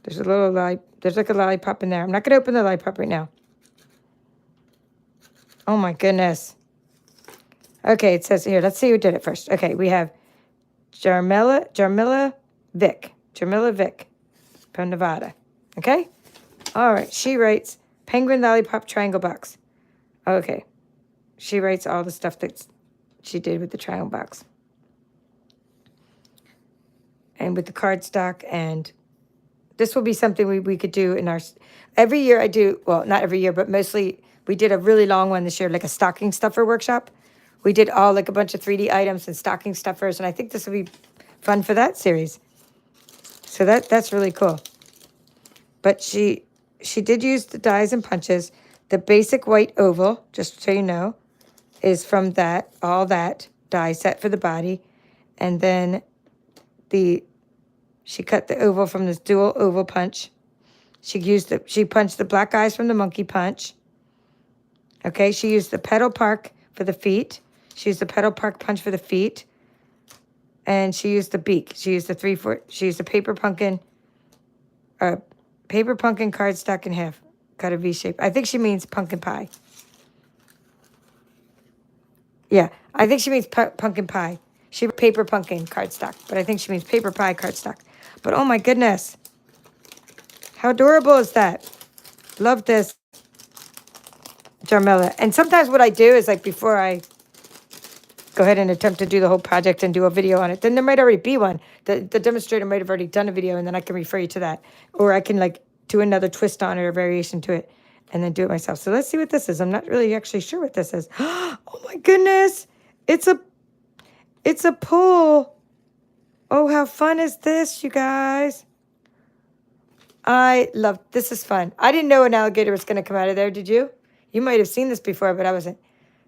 Speaker 1: There's like a lollipop in there. I'm not going to open the lollipop right now. Oh, my goodness. Okay, it says here. Let's see who did it first. Okay, we have Jarmila Vick from Nevada. Okay? All right. She writes Penguin Lollipop Triangle Box. Okay. She writes all the stuff that she did with the triangle box. And with the cardstock. And this will be something we could do in our... Every year I do... Well, not every year, but mostly we did a really long one this year, like a stocking stuffer workshop. We did all like a bunch of 3D items and stocking stuffers. And I think this will be fun for that series. So that's really cool. But she did use the dies and punches. The basic white oval, just so you know, is from all that die set for the body. And then she cut the oval from this dual oval punch. She punched the black eyes from the monkey punch. Okay, she used the pedal park for the feet. She used the pedal park punch for the feet. And she used the beak. She used she used the paper pumpkin cardstock in half. Cut a V shape. I think she means pumpkin pie. Yeah, I think she means pumpkin pie. She wrote paper pumpkin cardstock, but I think she means paper pie cardstock. But oh my goodness. How adorable is that? Love this. Jarmila. And sometimes what I do is like before I go ahead and attempt to do the whole project and do a video on it, then there might already be one. The demonstrator might have already done a video and then I can refer you to that. Or I can like do another twist on it or variation to it. and then do it myself. So let's see what this is. I'm not really actually sure what this is. Oh my goodness. It's a pool. Oh, how fun is this, you guys? I love, this is fun. I didn't know an alligator was going to come out of there, did you? You might have seen this before, but I wasn't.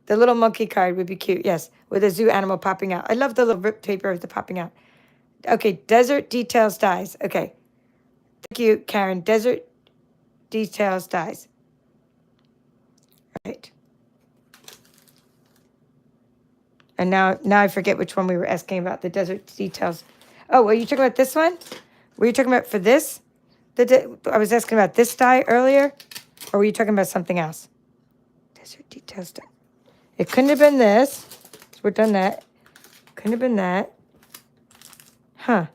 Speaker 1: The little monkey card would be cute, yes, with a zoo animal popping out. I love the little ripped paper with the popping out. Okay, Desert Details dies. Okay. Thank you, Karen. Desert Details dies. All right. And now I forget which one we were asking about, the Desert Details. Oh, were you talking about this one? Were you talking about for this? I was asking about this die earlier, or were you talking about something else? Desert Details die. It couldn't have been this. So we're done that. Couldn't have been that. Huh.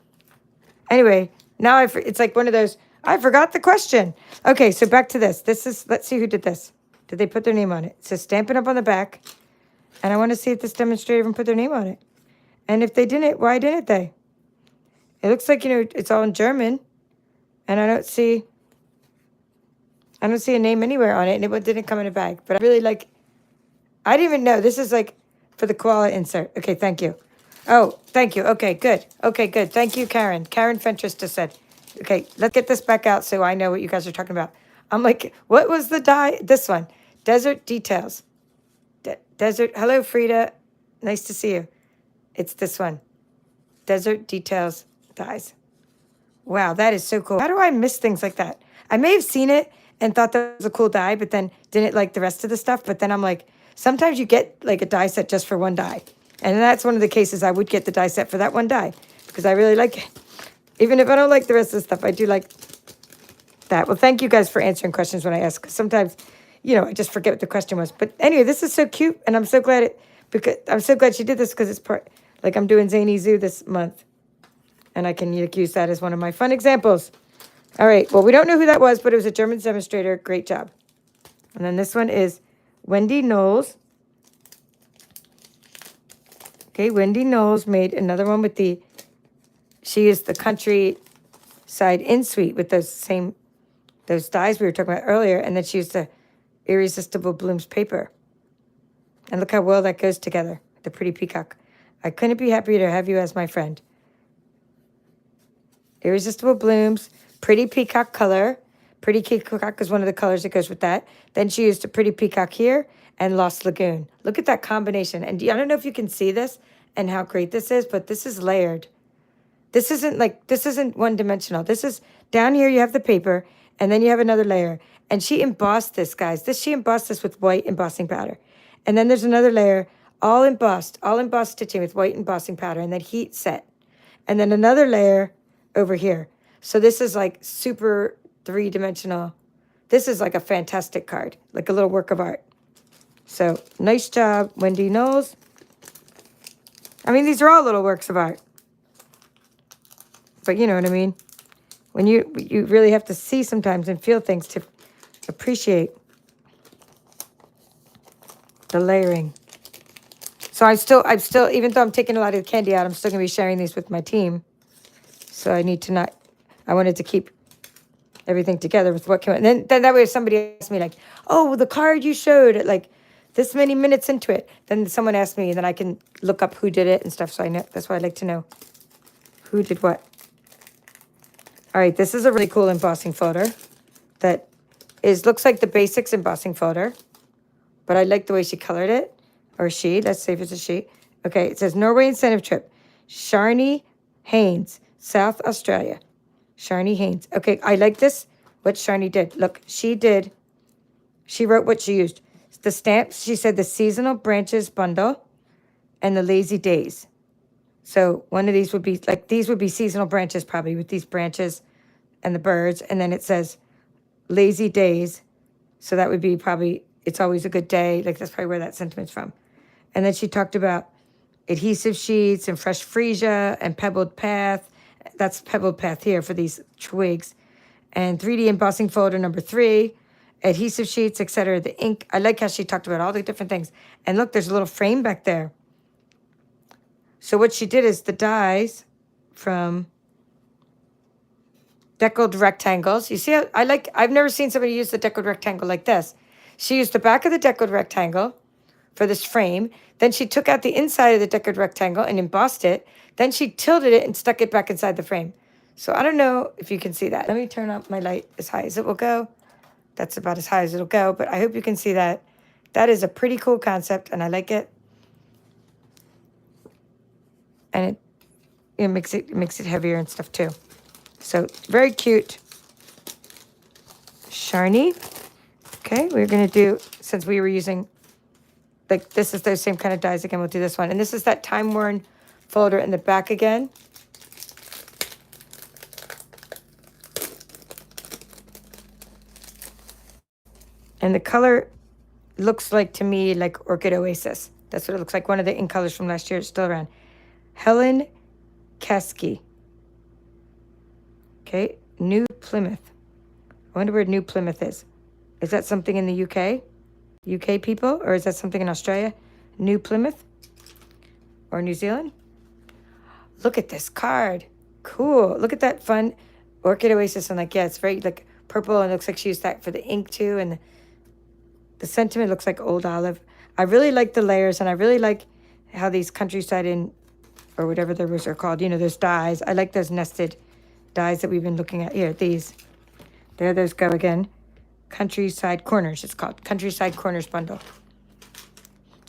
Speaker 1: Anyway, now it's like one of those, I forgot the question. Okay, so back to this. This is, let's see who did this. Did they put their name on it? It says Stampin' Up on the back. And I want to see if this demonstrator even put their name on it. And if they didn't, why didn't they? It looks like, it's all in German. And I don't see a name anywhere on it. And it didn't come in a bag. But I really like, I didn't even know. This is like for the koala insert. Okay, thank you. Oh, thank you. Okay, good. Okay, good. Thank you, Karen. Karen Fentress just said. Okay, let's get this back out so I know what you guys are talking about. I'm like, what was the die? This one. Desert Details. Desert. Hello, Frida. Nice to see you. It's this one. Desert Details dies. Wow, that is so cool. How do I miss things like that? I may have seen it and thought that was a cool die, but then didn't like the rest of the stuff. But then I'm like, sometimes you get like a die set just for one die. And that's one of the cases I would get the die set for that one die because I really like it. Even if I don't like the rest of the stuff, I do like that. Well, thank you guys for answering questions when I ask. Sometimes, I just forget what the question was. But anyway, this is so cute, and I'm so glad she did this because it's like I'm doing Zany Zoo this month. And I can use that as one of my fun examples. All right. Well, we don't know who that was, but it was a German demonstrator. Great job. And then this one is Wendy Knowles. Okay, Wendy Knowles made another one with she used the countryside in suite with those dies we were talking about earlier. And then she used the Irresistible Blooms paper. And look how well that goes together. The pretty peacock. I couldn't be happier to have you as my friend. Irresistible Blooms, Pretty Peacock color. Pretty Peacock is one of the colors that goes with that. Then she used a Pretty Peacock here and Lost Lagoon. Look at that combination. And I don't know if you can see this and how great this is, but this is layered. This isn't one-dimensional. This is, down here you have the paper, and then you have another layer. And she embossed this, guys. She embossed this with white embossing powder. And then there's another layer, all embossed stitching with white embossing powder, and then heat set. And then another layer over here. So this is like super three-dimensional. This is like a fantastic card, like a little work of art. So nice job, Wendy Knowles. I mean, these are all little works of art. But you know what I mean? When you really have to see sometimes and feel things to appreciate the layering. So I'm still, even though I'm taking a lot of the candy out, I'm still going to be sharing these with my team. So I wanted to keep everything together with what came out. And then that way if somebody asked me like, oh, the card you showed at like this many minutes into it, then someone asked me, and then I can look up who did it and stuff. So I know, that's why I like to know who did what. All right, this is a really cool embossing folder that looks like the basics embossing folder, but I like the way she colored it, or she, let's see if it's a she. Okay, it says Norway incentive trip, Sharni Haynes, South Australia. Sharni Haynes. Okay, I like this, what Sharni did. Look, she wrote what she used. The stamps, she said the seasonal branches bundle and the lazy days. So one of these would be, like, these would be seasonal branches probably with these branches and the birds. And then it says lazy days. So that would be probably, it's always a good day. Like, that's probably where that sentiment's from. And then she talked about adhesive sheets and fresh freesia and pebbled path. That's pebbled path here for these twigs. And 3D embossing folder number 3, adhesive sheets, etc. The ink. I like how she talked about all the different things. And look, there's a little frame back there. So what she did is the dies from deckled rectangles. You see how I've never seen somebody use the deckled rectangle like this. She used the back of the deckled rectangle for this frame. Then she took out the inside of the deckled rectangle and embossed it. Then she tilted it and stuck it back inside the frame. So I don't know if you can see that. Let me turn up my light as high as it will go. That's about as high as it'll go, but I hope you can see that. That is a pretty cool concept, and I like it. And it makes it heavier and stuff too. So very cute. Shiny. Okay, we're gonna do, since we were using, like, this is those same kind of dies again, we'll do this one. And this is that time-worn folder in the back again. And the color looks like, to me, like Orchid Oasis. That's what it looks like. One of the ink colors from last year is still around. Helen Keskey. Okay, New Plymouth. I wonder where New Plymouth is. Is that something in the UK? UK people? Or is that something in Australia? New Plymouth? Or New Zealand? Look at this card. Cool. Look at that fun Orchid Oasis. And like, yeah, it's very like purple, and it looks like she used that for the ink too. And the sentiment looks like old olive. I really like the layers, and I really like how these countryside in, or whatever those are called, you know, those dies. I like those nested dies that we've been looking at here. These. There those go again. Countryside Corners, it's called. Countryside Corners bundle.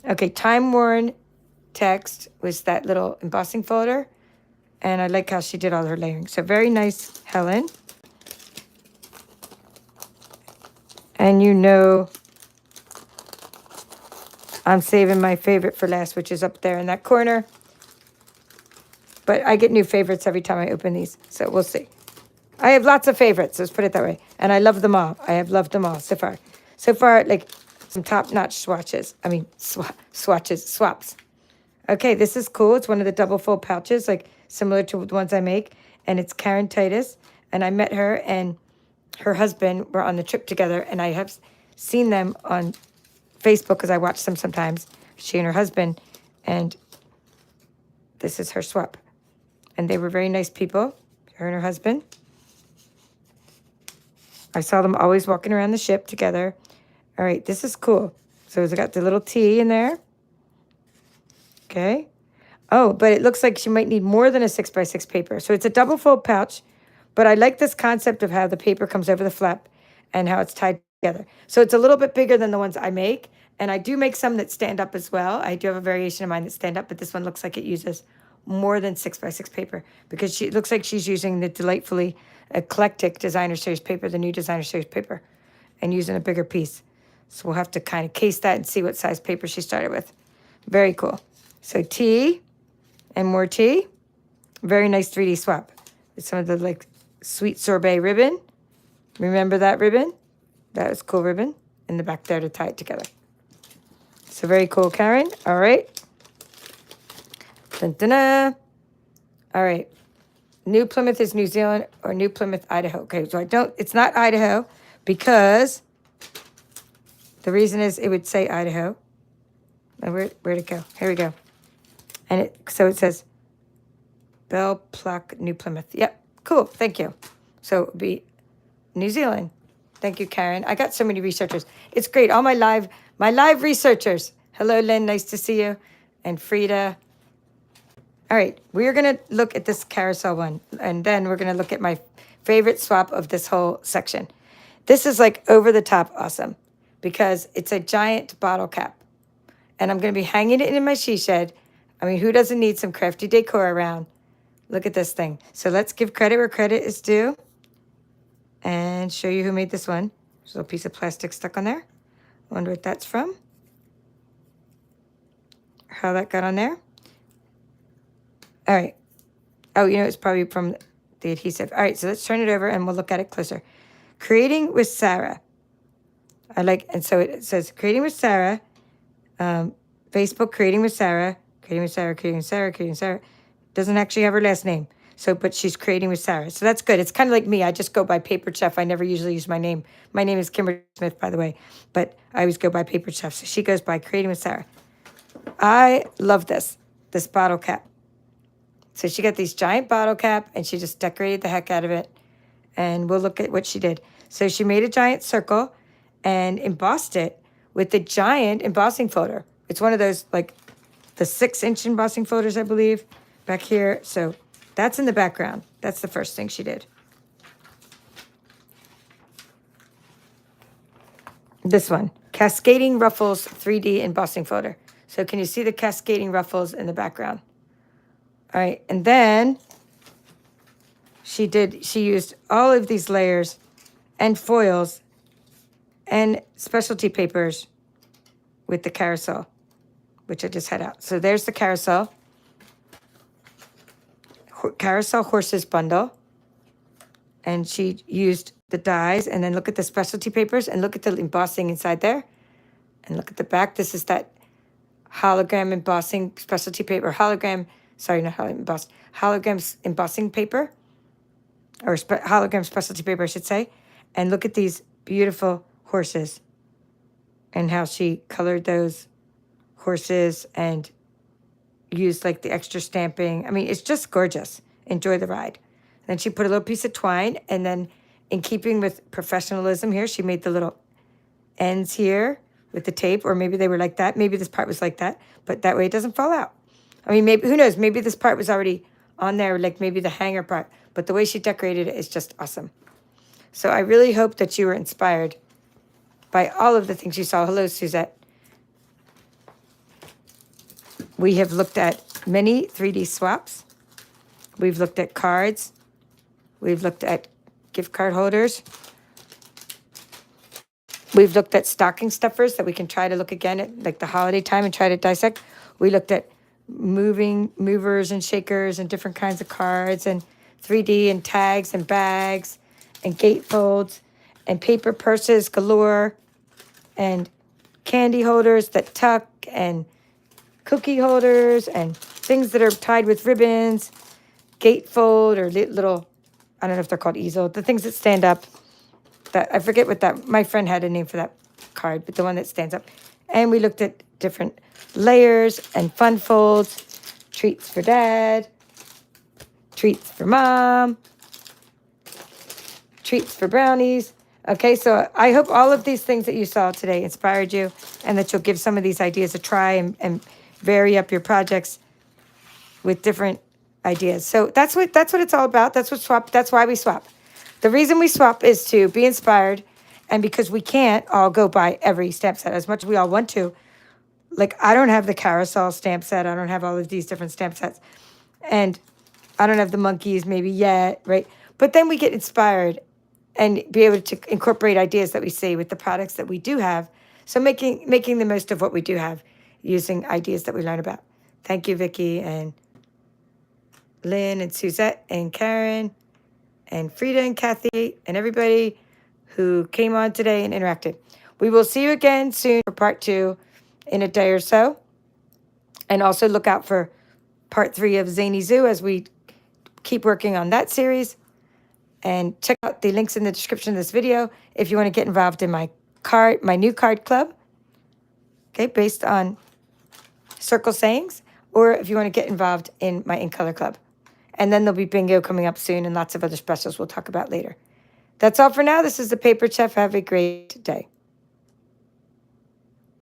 Speaker 1: Okay, time-worn text was that little embossing folder. And I like how she did all her layering. So very nice, Helen. And you know, I'm saving my favorite for last, which is up there in that corner. But I get new favorites every time I open these, so we'll see. I have lots of favorites, let's put it that way. And I love them all. I have loved them all so far. So far, like, some top-notch swatches. I mean, swaps. Okay, this is cool. It's one of the double fold pouches, like, similar to the ones I make. And it's Karen Titus. And I met her and her husband were on the trip together. And I have seen them on Facebook because I watch them sometimes, she and her husband. And this is her swap. And they were very nice people, her and her husband. I saw them always walking around the ship together. All right, this is cool. So it's got the little T in there. Okay. Oh, but it looks like she might need more than a 6x6 paper. So it's a double fold pouch, but I like this concept of how the paper comes over the flap and how it's tied together. So it's a little bit bigger than the ones I make. And I do make some that stand up as well. I do have a variation of mine that stand up, but this one looks like it uses more than 6x6 paper because it looks like she's using the delightfully eclectic designer series paper, the new designer series paper, and using a bigger piece. So we'll have to kind of case that and see what size paper she started with. Very cool. So T and more T. Very nice 3D swap. With some of the like sweet sorbet ribbon. Remember that ribbon? That was cool ribbon in the back there to tie it together. So very cool, Karen. All right. Dun-dun-dun. All right. New Plymouth is New Zealand or New Plymouth, Idaho. Okay, so it's not Idaho because the reason is it would say Idaho. And where'd it go? Here we go. And so it says Belle Plaque, New Plymouth. Yep, cool, thank you. So it would be New Zealand. Thank you, Karen. I got so many researchers. It's great, all my live researchers. Hello, Lynn, nice to see you. And Frida. All right, we are going to look at this carousel one, and then we're going to look at my favorite swap of this whole section. This is like over the top awesome because it's a giant bottle cap, and I'm going to be hanging it in my she shed. I mean, who doesn't need some crafty decor around? Look at this thing. So let's give credit where credit is due and show you who made this one. There's a little piece of plastic stuck on there. I wonder what that's from, how that got on there. All right. Oh, you know, it's probably from the adhesive. All right, so let's turn it over and we'll look at it closer. Creating with Sarah. And so it says Creating with Sarah, Facebook Creating with Sarah, Creating with Sarah, Creating with Sarah, Creating with Sarah. Doesn't actually have her last name. So, but she's Creating with Sarah. So that's good. It's kind of like me. I just go by Paper Chef. I never usually use my name. My name is Kimberly Smith, by the way, but I always go by Paper Chef. So she goes by Creating with Sarah. I love this bottle cap. So she got these giant bottle cap, and she just decorated the heck out of it. and we'll look at what she did. So she made a giant circle and embossed it with the giant embossing folder. It's one of those, like, the 6-inch embossing folders, I believe, back here. So that's in the background. That's the first thing she did. This one, Cascading Ruffles 3D embossing folder. So can you see the cascading ruffles in the background? All right, and then she used all of these layers and foils and specialty papers with the carousel, which I just had out. So there's the carousel. Carousel horses bundle. And she used the dies, and then look at the specialty papers and look at the embossing inside there. And look at the back. This is that hologram embossing specialty paper, hologram embossing paper, or hologram specialty paper, I should say. And look at these beautiful horses and how she colored those horses and used like the extra stamping. I mean, it's just gorgeous. Enjoy the ride. Then she put a little piece of twine, and then in keeping with professionalism here, she made the little ends here with the tape, or maybe they were like that. Maybe this part was like that, but that way it doesn't fall out. I mean, maybe, who knows? Maybe this part was already on there, like maybe the hanger part, but the way she decorated it is just awesome. So I really hope that you were inspired by all of the things you saw. Hello, Suzette. We have looked at many 3D swaps. We've looked at cards. We've looked at gift card holders. We've looked at stocking stuffers that we can try to look again at like the holiday time and try to dissect. We looked at movers and shakers and different kinds of cards and 3D and tags and bags and gatefolds and paper purses galore and candy holders that tuck and cookie holders and things that are tied with ribbons, gatefold or little, I don't know if they're called easel, the things that stand up. That I forget what that, my friend had a name for that card, but the one that stands up. And we looked at different layers and fun folds, treats for dad, treats for mom, treats for brownies. Okay, so I hope all of these things that you saw today inspired you and that you'll give some of these ideas a try and vary up your projects with different ideas. So that's what it's all about. That's why we swap. The reason we swap is to be inspired, and because we can't all go buy every stamp set as much as we all want to. Like, I don't have the carousel stamp set. I don't have all of these different stamp sets. And I don't have the monkeys maybe yet, right? But then we get inspired and be able to incorporate ideas that we see with the products that we do have. So making the most of what we do have using ideas that we learn about. Thank you, Vicki and Lynn and Suzette and Karen and Frida and Kathy and everybody who came on today and interacted. We will see you again soon for part 2 in a day or so. And also look out for part 3 of Zany Zoo as we keep working on that series. And check out the links in the description of this video if you want to get involved in my new card club, okay, based on circle sayings, or if you want to get involved in my In Color Club. And then there'll be bingo coming up soon and lots of other specials we'll talk about later. That's all for now. This is the Paper Chef. Have a great day.